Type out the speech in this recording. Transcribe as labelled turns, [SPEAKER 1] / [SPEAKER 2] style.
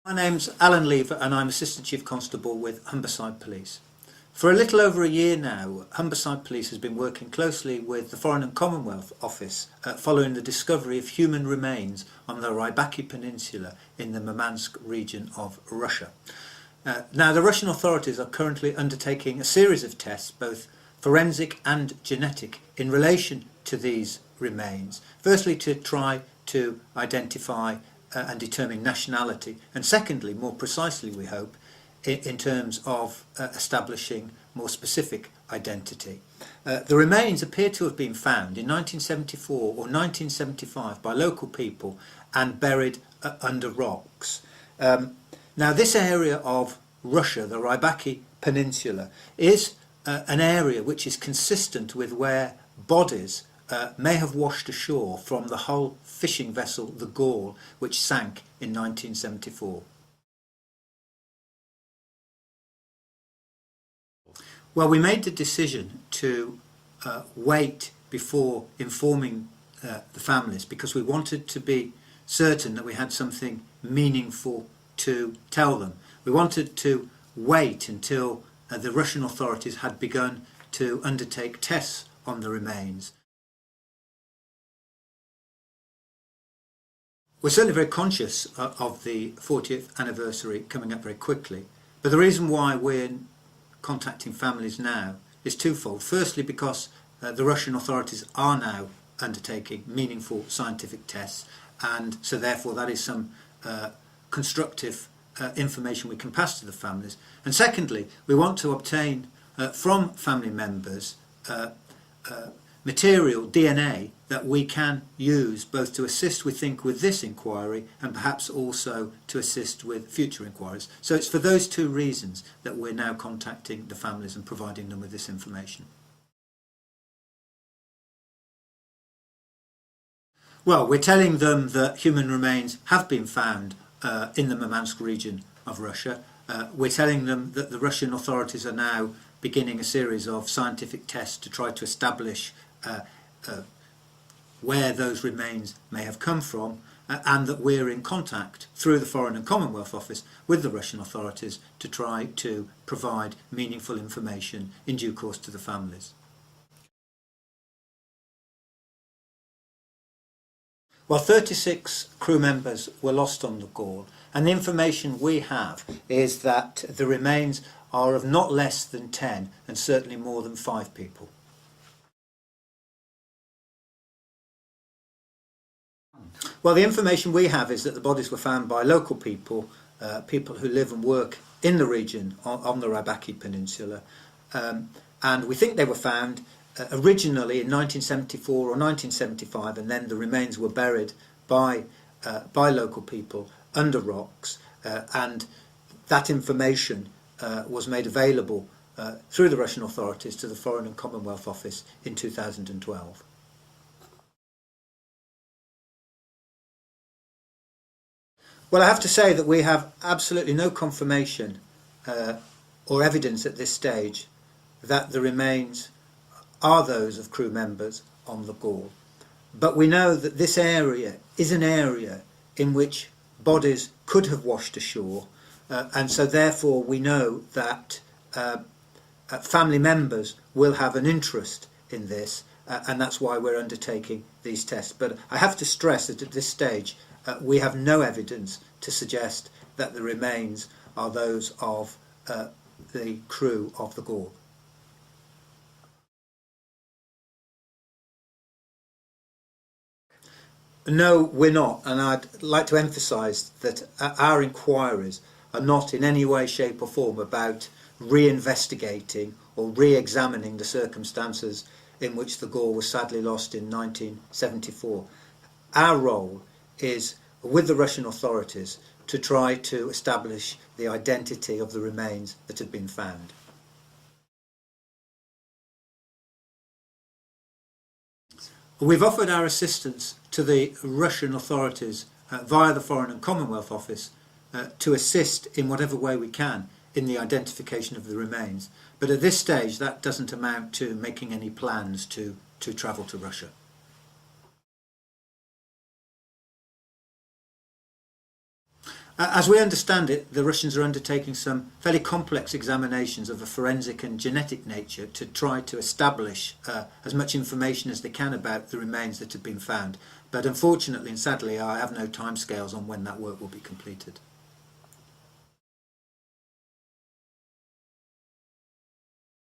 [SPEAKER 1] My name's Alan Lever and I'm Assistant Chief Constable with Humberside Police. For a little over a year now, Humberside Police has been working closely with the Foreign and Commonwealth Office following the discovery of human remains on the Rybaki Peninsula in the Murmansk region of Russia. Now, the Russian authorities are currently undertaking a series of tests, both forensic and genetic, in relation to these remains. Firstly, to try to identify and determine nationality, and secondly, more precisely we hope, in terms of establishing more specific identity. The remains appear to have been found in 1974 or 1975 by local people and buried under rocks. Now, this area of Russia, the Rybaki Peninsula, is an area which is consistent with where bodies may have washed ashore from the hull fishing vessel, the Gaul, which sank in 1974. Well, we made the decision to wait before informing the families because we wanted to be certain that we had something meaningful to tell them. We wanted to wait until the Russian authorities had begun to undertake tests on the remains. We're certainly very conscious of the 40th anniversary coming up very quickly, but the reason why we're contacting families now is twofold. Firstly, because the Russian authorities are now undertaking meaningful scientific tests, and so therefore that is some constructive information we can pass to the families. And secondly, we want to obtain from family members material, DNA, that we can use both to assist, we think, with this inquiry and perhaps also to assist with future inquiries. So it's for those two reasons that we're now contacting the families and providing them with this information. Well, we're telling them that human remains have been found in the Murmansk region of Russia. We're telling them that the Russian authorities are now beginning a series of scientific tests to try to establish where those remains may have come from, and that we're in contact through the Foreign and Commonwealth Office with the Russian authorities to try to provide meaningful information in due course to the families. Well, 36 crew members were lost on the Gaul, and the information we have is that the remains are of not less than 10 and certainly more than 5 people. Well, the information we have is that the bodies were found by local people, people who live and work in the region on the Rybaki Peninsula, and we think they were found originally in 1974 or 1975, and then the remains were buried by local people under rocks, and that information was made available through the Russian authorities to the Foreign and Commonwealth Office in 2012. Well, I have to say that we have absolutely no confirmation or evidence at this stage that the remains are those of crew members on the Gaul. But we know that this area is an area in which bodies could have washed ashore, and so therefore we know that family members will have an interest in this, and that's why we're undertaking these tests. But I have to stress that at this stage we have no evidence to suggest that the remains are those of the crew of the Gaul. No, we're not, and I'd like to emphasise that our inquiries are not in any way, shape or form about re-investigating or re-examining the circumstances in which the Gaul was sadly lost in 1974. Our role is with the Russian authorities to try to establish the identity of the remains that had been found. We've offered our assistance to the Russian authorities via the Foreign and Commonwealth Office to assist in whatever way we can in the identification of the remains. But at this stage that doesn't amount to making any plans to travel to Russia. As we understand it, the Russians are undertaking some fairly complex examinations of a forensic and genetic nature to try to establish as much information as they can about the remains that have been found. But unfortunately and sadly, I have no timescales on when that work will be completed.